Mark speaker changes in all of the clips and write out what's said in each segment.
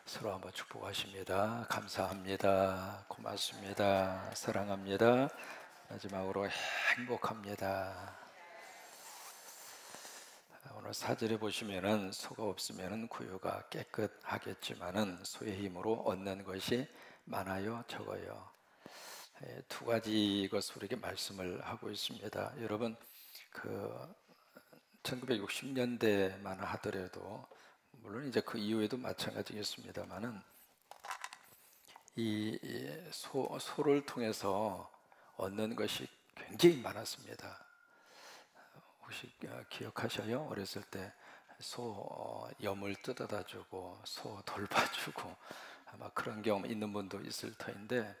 Speaker 1: 서로 한번 축복하십니다. 감사합니다. 고맙습니다. 사랑합니다. 마지막으로 행복합니다. 오늘 사절에 보시면은 소가 없으면은 구유가 깨끗하겠지만은 소의 힘으로 얻는 것이 많아요, 적어요. 두 가지 것으로 이렇게 말씀을 하고 있습니다. 여러분, 그 1960년대만 하더라도 물론 이제 그 이후에도 마찬가지겠습니다만은 소를 통해서 얻는 것이 굉장히 많았습니다. 혹시 기억하셔요? 어렸을 때 소 염을 뜯어다 주고 소 돌봐주고 아마 그런 경험 있는 분도 있을 터인데,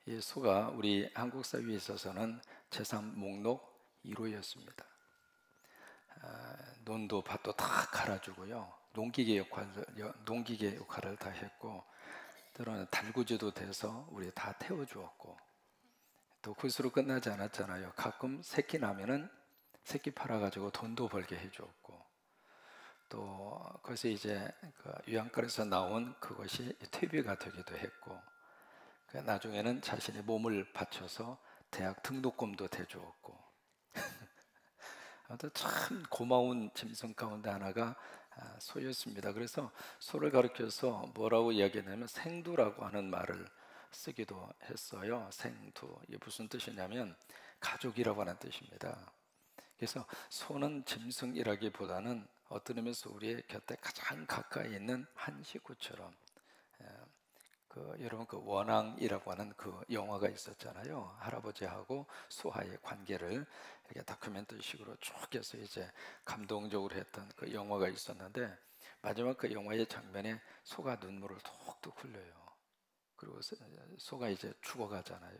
Speaker 1: 이 소가 우리 한국 사회에 있어서는 재산 목록 1호였습니다. 논도 밭도 다 갈아주고요. 농기계 역할을 다 했고, 때로는 달구지도 돼서 우리 다 태워주었고, 또 그것으로 끝나지 않았잖아요. 가끔 새끼 나면은 새끼 팔아가지고 돈도 벌게 해주었고, 또 그것이 이제 그 유양가에서 나온 그것이 퇴비가 되기도 했고, 나중에는 자신의 몸을 바쳐서 대학 등록금도 대주었고, 아무튼 참 고마운 짐승 가운데 하나가 소였습니다. 그래서 소를 가리켜서 뭐라고 이야기하냐면 생두라고 하는 말을 쓰기도 했어요. 생두. 이게 무슨 뜻이냐면 가족이라고 하는 뜻입니다. 그래서 소는 짐승이라기보다는 어떤 의미에서 우리의 곁에 가장 가까이 있는 한 식구처럼, 여러분 그 원앙이라고 하는 그 영화가 있었잖아요. 할아버지하고 소와의 관계를 이렇게 다큐멘터리식으로 쭉 해서 이제 감동적으로 했던 그 영화가 있었는데, 마지막 그 영화의 장면에 소가 눈물을 톡톡 흘려요. 그리고 소가 이제 죽어가잖아요.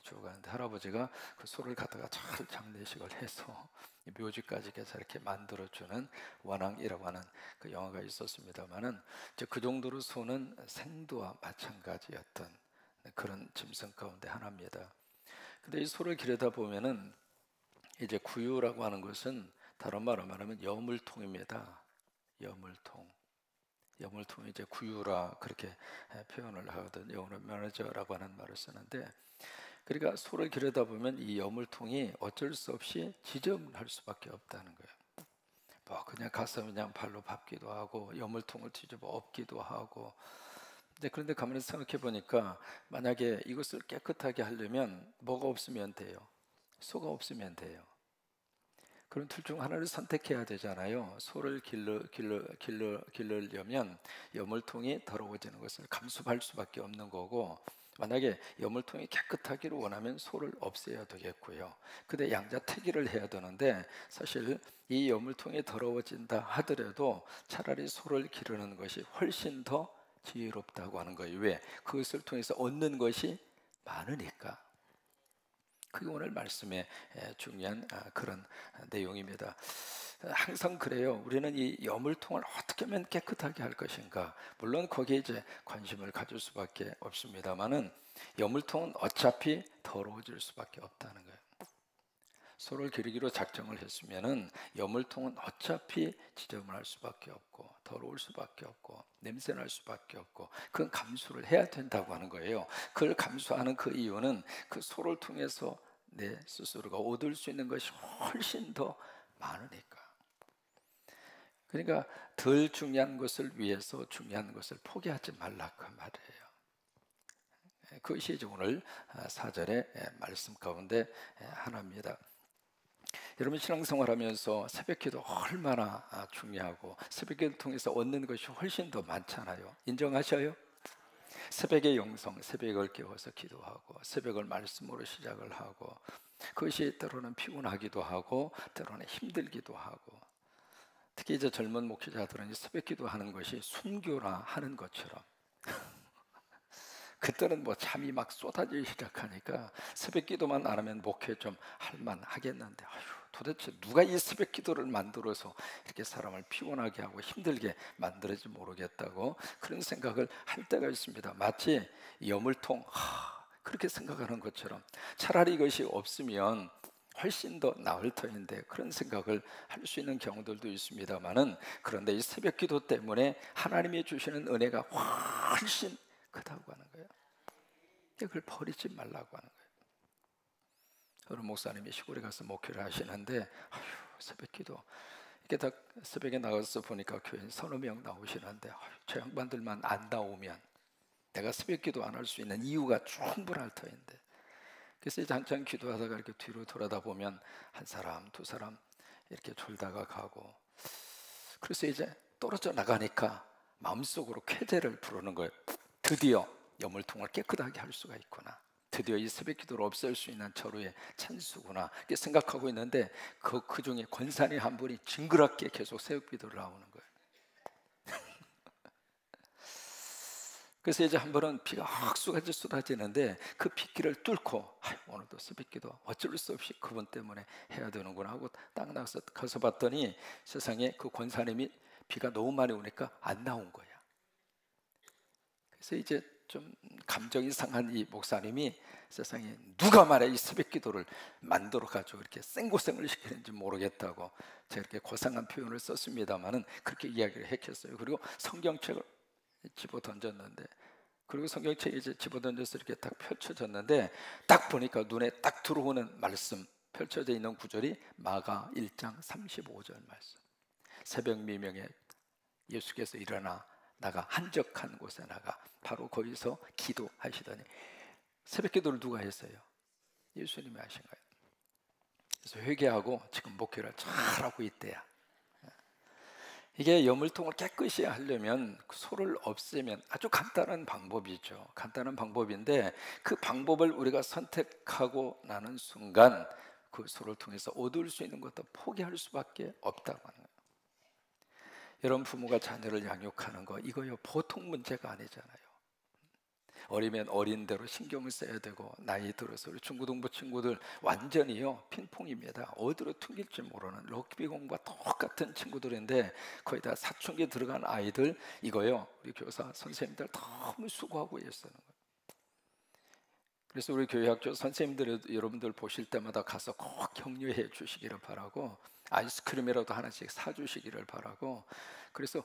Speaker 1: 죽어가는데 할아버지가 그 소를 갖다가 잘 장례식을 해서 묘지까지 해서 이렇게 만들어주는 원앙이라고 하는 그 영화가 있었습니다만은, 이제 그 정도로 소는 생두와 마찬가지였던 그런 짐승 가운데 하나입니다. 근데 이 소를 기르다 보면은 이제 구유라고 하는 것은 다른 말로 말하면 여물통입니다. 여물통. 여물통이 이제 구유라 그렇게 표현을 하거든. 영어로 매니저라고 하는 말을 쓰는데, 그러니까 소를 기르다 보면 이 여물통이 어쩔 수 없이 지저분할 수밖에 없다는 거예요. 뭐 그냥 가서 그냥 발로 밟기도 하고 여물통을 뒤집어 엎기도 하고. 그런데 가만히 생각해 보니까 만약에 이것을 깨끗하게 하려면 뭐가 없으면 돼요? 소가 없으면 돼요. 그럼 둘 중 하나를 선택해야 되잖아요. 소를 기르려면 여물통이 더러워지는 것을 감수할 수밖에 없는 거고, 만약에 여물통이 깨끗하기를 원하면 소를 없애야 되겠고요. 근데 양자택일을 해야 되는데, 사실 이 여물통이 더러워진다 하더라도 차라리 소를 기르는 것이 훨씬 더 지혜롭다고 하는 거예요. 왜? 그것을 통해서 얻는 것이 많으니까. 그게 오늘 말씀의 중요한 그런 내용입니다. 항상 그래요. 우리는 이 여물통을 어떻게 하면 깨끗하게 할 것인가. 물론 거기에 이제 관심을 가질 수밖에 없습니다만은 여물통은 어차피 더러워질 수밖에 없다는 거예요. 소를 기르기로 작정을 했으면은 여물통은 어차피 지저분할 수밖에 없고 더러울 수밖에 없고 냄새날 수밖에 없고, 그건 감수를 해야 된다고 하는 거예요. 그걸 감수하는 그 이유는 그 소를 통해서 내 스스로가 얻을 수 있는 것이 훨씬 더 많으니까. 그러니까 덜 중요한 것을 위해서 중요한 것을 포기하지 말라 그 말이에요. 그것이 이제 오늘 4절의 말씀 가운데 하나입니다. 여러분 신앙생활하면서 새벽기도 얼마나 중요하고 새벽기도를 통해서 얻는 것이 훨씬 더 많잖아요. 인정하셔요? 새벽의 영성, 새벽을 깨워서 기도하고 새벽을 말씀으로 시작을 하고, 그것이 때로는 피곤하기도 하고 때로는 힘들기도 하고, 특히 이제 젊은 목회자들은 새벽기도 하는 것이 순교라 하는 것처럼 그때는 뭐 잠이 막 쏟아지기 시작하니까 새벽 기도만 안 하면 목회 좀 할만 하겠는데, 아휴, 도대체 누가 이 새벽 기도를 만들어서 이렇게 사람을 피곤하게 하고 힘들게 만들어지 모르겠다고 그런 생각을 할 때가 있습니다. 마치 여물통 그렇게 생각하는 것처럼 차라리 이것이 없으면 훨씬 더 나을 터인데, 그런 생각을 할 수 있는 경우들도 있습니다만은, 그런데 이 새벽 기도 때문에 하나님이 주시는 은혜가 훨씬 크다고 하는 거예요. 그걸 버리지 말라고 하는 거예요. 어느 목사님이 시골에 가서 목회를 하시는데, 아휴, 새벽 기도 이렇게 다 새벽에 나가서 보니까 교인 서너 명 나오시는데, 아휴, 저 양반들만 안 나오면 내가 새벽 기도 안 할 수 있는 이유가 충분할 터인데. 그래서 이제 한참 기도하다가 이렇게 뒤로 돌아다 보면 한 사람, 두 사람 이렇게 졸다가 가고, 그래서 이제 떨어져 나가니까 마음속으로 쾌재를 부르는 거예요. 드디어 염물통을 깨끗하게 할 수가 있구나. 드디어 이 새벽 기도를 없앨 수 있는 절호의 찬수구나, 이렇게 생각하고 있는데, 그 중에 권사님 한 분이 징그럽게 계속 새벽 기도를 나오는 거예요. 그래서 이제 한 번은 비가 확 쏟아지는데, 그 빗길을 뚫고 오늘도 새벽기도 어쩔 수 없이 그분 때문에 해야 되는구나 하고 딱 나가서 가서 봤더니, 세상에 그 권사님이 비가 너무 많이 오니까 안 나온 거야. 그래서 이제 좀 감정이 상한 이 목사님이, 세상에 누가 말해 이 새벽기도를 만들어 가지고 이렇게 생고생을 시키는지 모르겠다고 제가 이렇게 고상한 표현을 썼습니다만은, 그렇게 이야기를 했겠어요. 그리고 성경책을 집어 던졌는데, 그리고 성경책에 이제 집어 던져서 이렇게 딱 펼쳐졌는데, 딱 보니까 눈에 딱 들어오는 말씀, 펼쳐져 있는 구절이 마가 1장 35절 말씀. 새벽 미명에 예수께서 일어나 나가 한적한 곳에 나가 바로 거기서 기도하시더니, 새벽 기도를 누가 했어요? 예수님이 하신 거예요. 그래서 회개하고 지금 목회를 잘하고 있대야. 이게 염물통을 깨끗이 하려면, 소를 없애면 아주 간단한 방법이죠. 간단한 방법인데, 그 방법을 우리가 선택하고 나는 순간 그 소를 통해서 얻을 수 있는 것도 포기할 수밖에 없다고 하는 거예요. 여러분, 부모가 자녀를 양육하는 거, 이거요 보통 문제가 아니잖아요. 어리면 어린 대로 신경을 써야 되고, 나이 들어서 우리 중고등부 친구들 완전히요 핑퐁입니다. 어디로 튕길지 모르는 럭비공과 똑같은 친구들인데, 거의 다 사춘기 들어간 아이들, 이거요 우리 교사 선생님들 너무 수고하고 있어요. 그래서 우리 교회학교 선생님들 여러분들 보실 때마다 가서 꼭 격려해 주시기를 바라고, 아이스크림이라도 하나씩 사주시기를 바라고. 그래서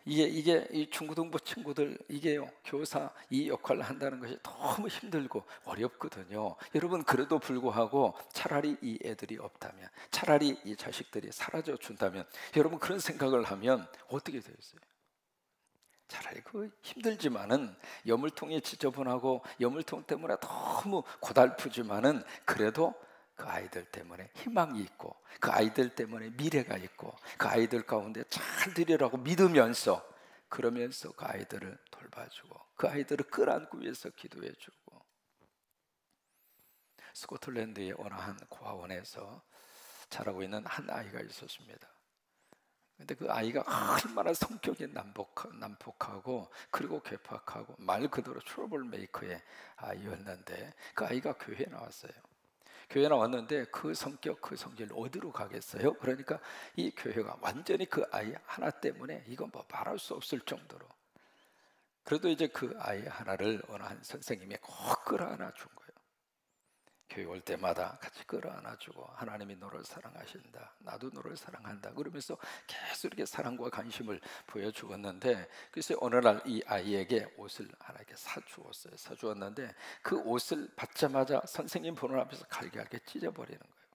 Speaker 1: 이게 이 중고등부 친구들, 이게요 교사 이 역할을 한다는 것이 너무 힘들고 어렵거든요. 여러분, 그래도 불구하고 차라리 이 애들이 없다면, 차라리 이 자식들이 사라져 준다면, 여러분 그런 생각을 하면 어떻게 되겠어요? 차라리 그 힘들지만은, 염물통이 지저분하고 염물통 때문에 너무 고달프지만은, 그래도 그 아이들 때문에 희망이 있고, 그 아이들 때문에 미래가 있고, 그 아이들 가운데 잘 되리라고 믿으면서, 그러면서 그 아이들을 돌봐주고, 그 아이들을 끌어안고 위해서 기도해주고. 스코틀랜드의 어느 한 고아원에서 자라고 있는 한 아이가 있었습니다. 근데 그 아이가 얼마나 성격이 난폭하고 그리고 괴팍하고 말 그대로 트러블 메이커의 아이였는데, 그 아이가 교회에 나왔어요. 교회에 나왔는데 그 성격, 그 성질 어디로 가겠어요? 그러니까 이 교회가 완전히 그 아이 하나 때문에 이건 뭐 말할 수 없을 정도로. 그래도 이제 그 아이 하나를 어느 한 선생님이 꼭 끌어안아 준 거예요. 교회 올 때마다 같이 끌어안아주고, 하나님이 너를 사랑하신다, 나도 너를 사랑한다, 그러면서 계속 이렇게 사랑과 관심을 보여주었는데, 그래서 어느 날 이 아이에게 옷을 하나 이렇게 사주었는데, 그 옷을 받자마자 선생님 보는 앞에서 갈게 찢어버리는 거예요.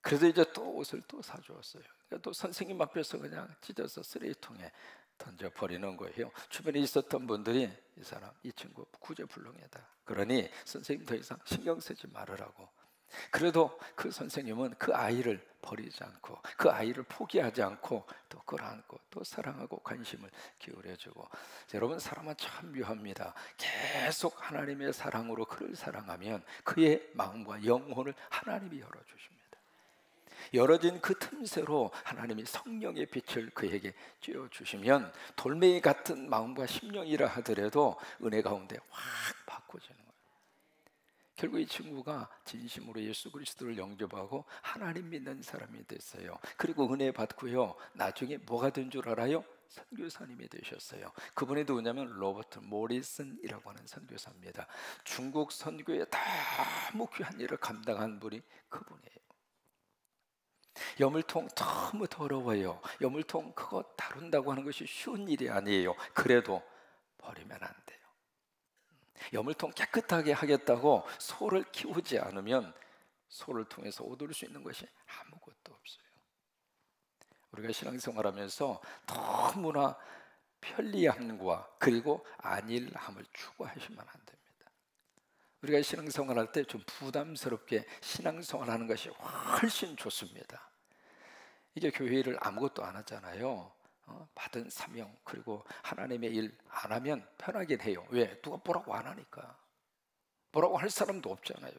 Speaker 1: 그래서 이제 또 옷을 또 사주었어요. 또 선생님 앞에서 그냥 찢어서 쓰레기통에 던져버리는 거예요. 주변에 있었던 분들이, 이 사람, 이 친구 구제불능이다, 그러니 선생님 더 이상 신경 쓰지 말으라고. 그래도 그 선생님은 그 아이를 버리지 않고, 그 아이를 포기하지 않고 또 끌어안고 또 사랑하고 관심을 기울여주고. 여러분, 사람은 참 묘합니다. 계속 하나님의 사랑으로 그를 사랑하면 그의 마음과 영혼을 하나님이 열어주십니다. 열어진 그 틈새로 하나님이 성령의 빛을 그에게 쬐어주시면, 돌멩이 같은 마음과 심령이라 하더라도 은혜 가운데 확 바꿔지는 거예요. 결국 이 친구가 진심으로 예수 그리스도를 영접하고 하나님 믿는 사람이 됐어요. 그리고 은혜 받고요, 나중에 뭐가 된 줄 알아요? 선교사님이 되셨어요. 그분이 누구냐면 로버트 모리슨이라고 하는 선교사입니다. 중국 선교에 너무 귀한 일을 감당한 분이 그분이에요. 여물통 너무 더러워요. 여물통 그거 다룬다고 하는 것이 쉬운 일이 아니에요. 그래도 버리면 안 돼요. 여물통 깨끗하게 하겠다고 소를 키우지 않으면 소를 통해서 얻을 수 있는 것이 아무것도 없어요. 우리가 신앙생활하면서 너무나 편리함과 그리고 안일함을 추구하시면 안 됩니다. 우리가 신앙생활할 때 좀 부담스럽게 신앙생활하는 것이 훨씬 좋습니다. 이게 교회 일을 아무것도 안 하잖아요. 받은 사명 그리고 하나님의 일 안 하면 편하긴 해요. 왜? 누가 뭐라고 안 하니까. 뭐라고 할 사람도 없잖아요.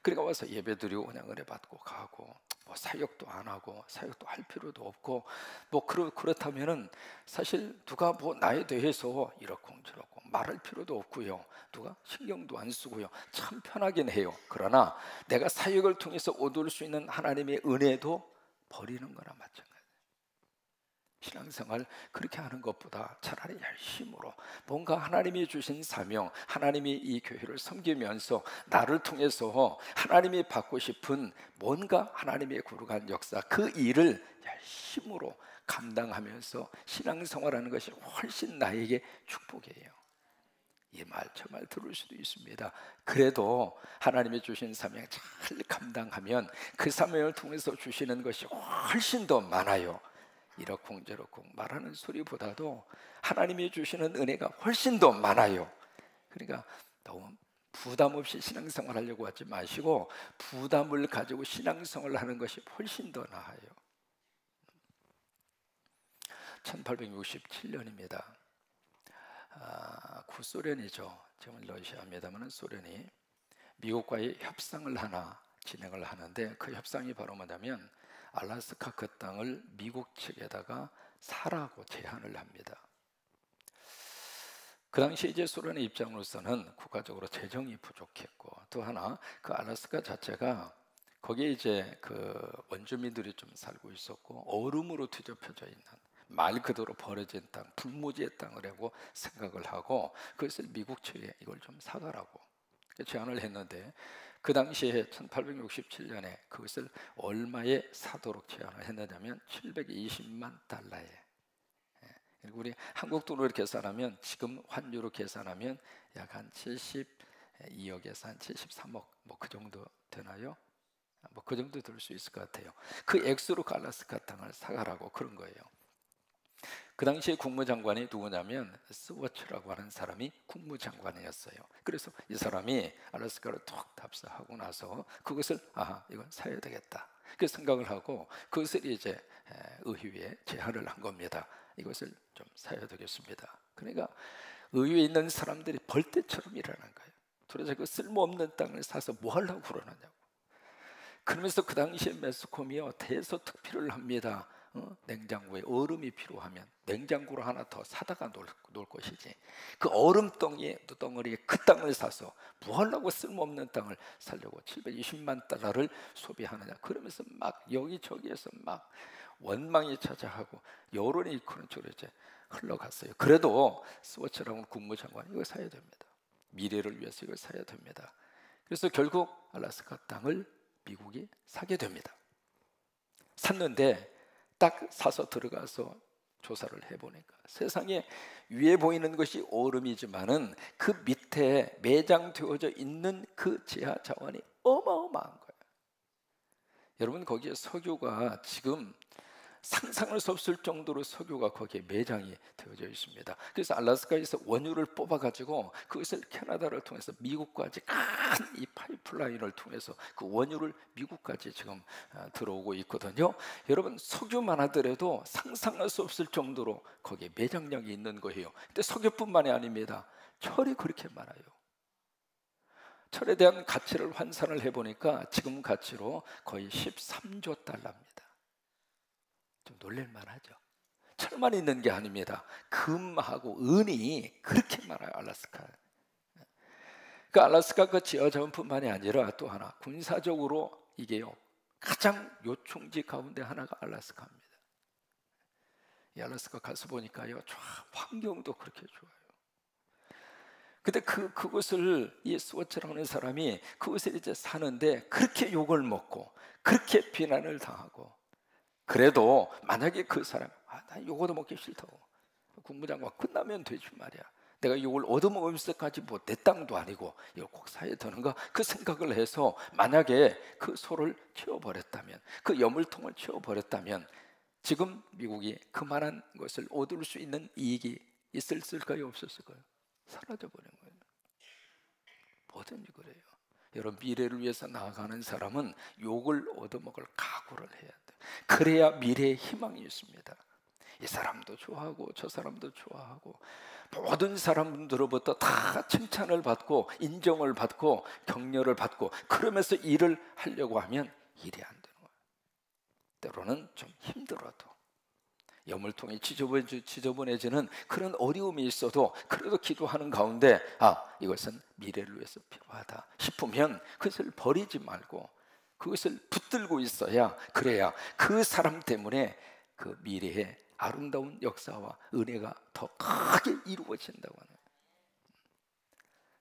Speaker 1: 그러니까 와서 예배드리고 그냥 은혜 받고 가고, 뭐 사역도 안 하고 사역도 할 필요도 없고, 뭐 그렇다면은 사실 누가 뭐 나에 대해서 이러쿵저러쿵 말할 필요도 없고요. 누가 신경도 안 쓰고요. 참 편하긴 해요. 그러나 내가 사역을 통해서 얻을 수 있는 하나님의 은혜도 버리는 거나 마찬가지예요. 신앙생활 그렇게 하는 것보다 차라리 열심으로 뭔가 하나님이 주신 사명, 하나님이 이 교회를 섬기면서 나를 통해서 하나님이 받고 싶은 뭔가 하나님의 거룩한 역사, 그 일을 열심으로 감당하면서 신앙생활하는 것이 훨씬 나에게 축복이에요. 이 말 저 말 들을 수도 있습니다. 그래도 하나님이 주신 사명 잘 감당하면 그 사명을 통해서 주시는 것이 훨씬 더 많아요. 이러쿵저러쿵 말하는 소리보다도 하나님이 주시는 은혜가 훨씬 더 많아요. 그러니까 너무 부담 없이 신앙생활 하려고 하지 마시고 부담을 가지고 신앙생활을 하는 것이 훨씬 더 나아요. 1867년입니다. 구소련이죠. 지금은 러시아입니다만 소련이 미국과의 협상을 하나 진행을 하는데, 그 협상이 바로 뭐냐면 알래스카 그 땅을 미국 측에다가 사라고 제안을 합니다. 그 당시 이제 소련의 입장으로서는 국가적으로 재정이 부족했고, 또 하나 그 알래스카 자체가 거기에 이제 그 원주민들이 좀 살고 있었고 얼음으로 뒤덮여져 있는 말 그대로 버려진 땅, 불모지의 땅을 하고 생각을 하고, 그것을 미국 측에 이걸 좀 사가라고 제안을 했는데, 그 당시에 1867년에 그것을 얼마에 사도록 제안을 했느냐면 720만 달러에. 그리고 우리 한국 돈으로 계산하면, 지금 환율로 계산하면 약 한 72억에서 한 73억 뭐 그 정도 되나요? 뭐 그 정도 될 수 있을 것 같아요. 그 액수로 알래스카 땅을 사가라고 그런 거예요. 그 당시에 국무장관이 누구냐면 스워츠라고 하는 사람이 국무장관이었어요. 그래서 이 사람이 알래스카를 툭 답사하고 나서 그것을 이건 사야 되겠다 그 생각을 하고 그것을 이제 의회에 제안을 한 겁니다. 이것을 좀 사야 되겠습니다. 그러니까 의회에 있는 사람들이 벌떼처럼 일어난 거예요. 도대체 그 쓸모없는 땅을 사서 뭐 하려고 그러느냐고. 그러면서 그 당시에 매스컴이요 대서특필을 합니다. 냉장고에 얼음이 필요하면 냉장고를 하나 더 사다가 놓을 것이지, 그 얼음 덩어리에 그 땅을 사서 뭐 하려고 쓸모없는 땅을 사려고 720만 달러를 소비하느냐. 그러면서 막 여기저기에서 막 원망이 자자하고 여론이 그런 쪽으로 이제 흘러갔어요. 그래도 스워츠라는 국무장관이 이거 사야 됩니다. 미래를 위해서 이걸 사야 됩니다. 그래서 결국 알래스카 땅을 미국이 사게 됩니다. 샀는데 딱 사서 들어가서 조사를 해보니까 세상에 위에 보이는 것이 얼음이지만은 그 밑에 매장되어져 있는 그 지하 자원이 어마어마한 거예요. 여러분, 거기에 석유가 지금 상상할 수 없을 정도로 석유가 거기에 매장이 되어져 있습니다. 그래서 알래스카에서 원유를 뽑아가지고 그것을 캐나다를 통해서 미국까지 큰 이 파이프라인을 통해서 그 원유를 미국까지 지금 들어오고 있거든요. 여러분, 석유만 하더라도 상상할 수 없을 정도로 거기에 매장량이 있는 거예요. 근데 석유뿐만이 아닙니다. 철이 그렇게 많아요. 철에 대한 가치를 환산을 해보니까 지금 가치로 거의 13조 달러입니다. 좀 놀랄만하죠. 철만 있는 게 아닙니다. 금하고 은이 그렇게 많아요, 알래스카. 그 알래스카 그 지하 자원뿐만이 아니라 또 하나 군사적으로 이게요 가장 요충지 가운데 하나가 알래스카입니다. 이 알래스카 가서 보니까요, 환경도 그렇게 좋아요. 근데 그곳을 이 스워츠라는 사람이 그곳에 이제 사는데 그렇게 욕을 먹고 그렇게 비난을 당하고, 그래도 만약에 그 사람, 나 욕도 먹기 싫다고, 국무장관 끝나면 되지 말이야, 내가 욕을 얻어먹으면서까지 뭐 내 땅도 아니고 이거 꼭 사야 되는가, 그 생각을 해서 만약에 그 소를 치워버렸다면, 그 여물통을 치워버렸다면 지금 미국이 그만한 것을 얻을 수 있는 이익이 있었을까요, 없었을까요? 사라져버린 거예요. 뭐든지 그래요. 여러분, 미래를 위해서 나아가는 사람은 욕을 얻어먹을 각오를 해야 돼. 그래야 미래에 희망이 있습니다. 이 사람도 좋아하고 저 사람도 좋아하고 모든 사람들로부터 다 칭찬을 받고 인정을 받고 격려를 받고 그러면서 일을 하려고 하면 일이 안 되는 거예요. 때로는 좀 힘들어도, 여물통이 지저분해지는 그런 어려움이 있어도 그래도 기도하는 가운데 이것은 미래를 위해서 필요하다 싶으면 그것을 버리지 말고 그것을 붙들고 있어야, 그래야 그 사람 때문에 그 미래에 아름다운 역사와 은혜가 더 크게 이루어진다고 하는 거예요.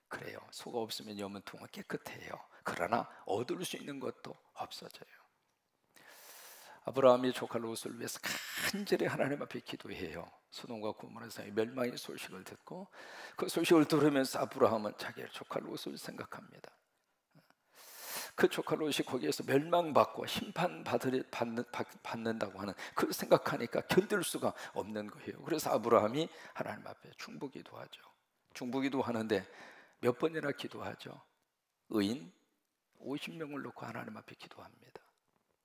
Speaker 1: 그래요. 소가 없으면 여물통은 깨끗해요. 그러나 얻을 수 있는 것도 없어져요. 아브라함이 조카 롯을 위해서 간절히 하나님 앞에 기도해요. 소돔과 고모라 사이 멸망의 소식을 듣고 그 소식을 들으면서 아브라함은 자기의 조카 롯을 생각합니다. 그 조카 롯이 거기에서 멸망받고 심판받는다고 하는 그 생각하니까 견딜 수가 없는 거예요. 그래서 아브라함이 하나님 앞에 중보기도 하죠. 중보기도 하는데 몇 번이나 기도하죠. 의인 50명을 놓고 하나님 앞에 기도합니다.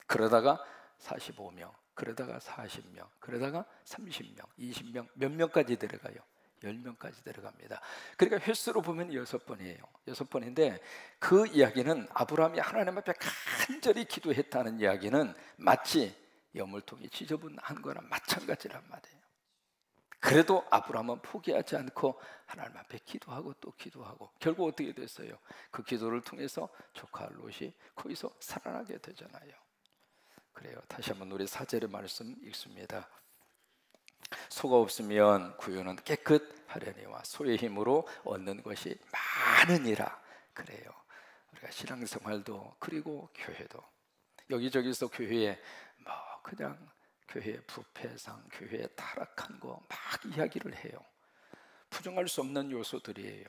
Speaker 1: 그러다가 45명, 그러다가 40명, 그러다가 30명, 20명, 몇 명까지 내려가요? 10명까지 내려갑니다. 그러니까 횟수로 보면 6번이에요. 6번인데 그 이야기는 아브라함이 하나님 앞에 간절히 기도했다는 이야기는 마치 여물통이 지저분한 거랑 마찬가지란 말이에요. 그래도 아브라함은 포기하지 않고 하나님 앞에 기도하고 또 기도하고 결국 어떻게 됐어요? 그 기도를 통해서 조카 롯이 거기서 살아나게 되잖아요. 그래요. 다시 한번 우리 4절의 말씀 읽습니다. 소가 없으면 구유는 깨끗하려니와 소의 힘으로 얻는 것이 많으니라. 그래요. 우리가 신앙생활도 그리고 교회도 여기저기서 교회에 뭐 그냥 교회의 부패상, 교회의 타락한 거 막 이야기를 해요. 부정할 수 없는 요소들이에요.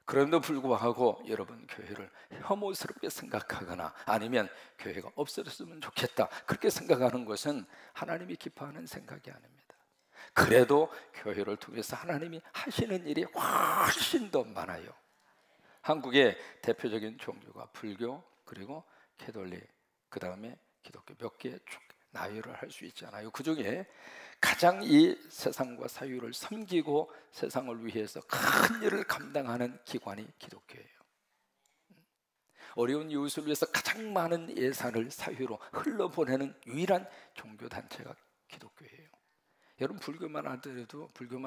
Speaker 1: 그럼에도 불구하고 여러분 교회를 혐오스럽게 생각하거나 아니면 교회가 없어졌으면 좋겠다 그렇게 생각하는 것은 하나님이 기뻐하는 생각이 아닙니다. 그래도 교회를 통해서 하나님이 하시는 일이 훨씬 더 많아요. 한국의 대표적인 종교가 불교, 그리고 캐톨릭, 그 다음에 기독교 몇 개 쭉 나열을 할 수 있잖아요. 그 중에 가장 이 세상과 사유를 섬기고 세상을 위해서 큰 일을 감당하는 기관이 기독교예요. 어려운 이웃을 위해서 가장 많은 예산을 사유로 흘러보내는 유일한 종교단체가 기독교예요. 여러분 불교만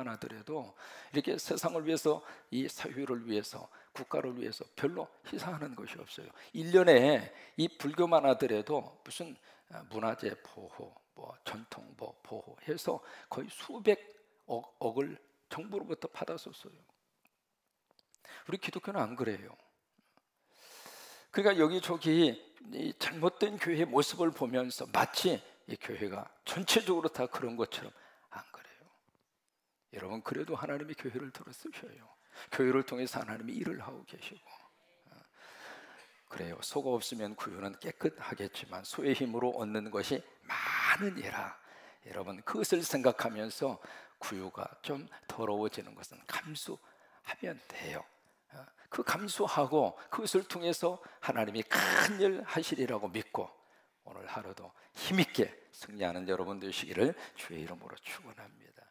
Speaker 1: 하더라도 이렇게 세상을 위해서, 이 사회를 위해서, 국가를 위해서 별로 희생하는 것이 없어요. 1년에 이 불교만 하더라도 무슨 문화재 보호, 뭐 전통보 보호 해서 거의 수백억을 정부로부터 받았었어요. 우리 기독교는 안 그래요. 그러니까 여기저기 이 잘못된 교회의 모습을 보면서 마치 이 교회가 전체적으로 다 그런 것처럼 안 그래요. 여러분 그래도 하나님이 교회를 들어 쓰셔요. 교회를 통해서 하나님이 일을 하고 계시고. 그래요. 소가 없으면 구유는 깨끗하겠지만 소의 힘으로 얻는 것이 많으니라. 여러분 그것을 생각하면서 구유가 좀 더러워지는 것은 감수하면 돼요. 그 감수하고 그것을 통해서 하나님이 큰 일 하시리라고 믿고 오늘 하루도 힘있게 승리하는 여러분 되시기를 주의 이름으로 축원합니다.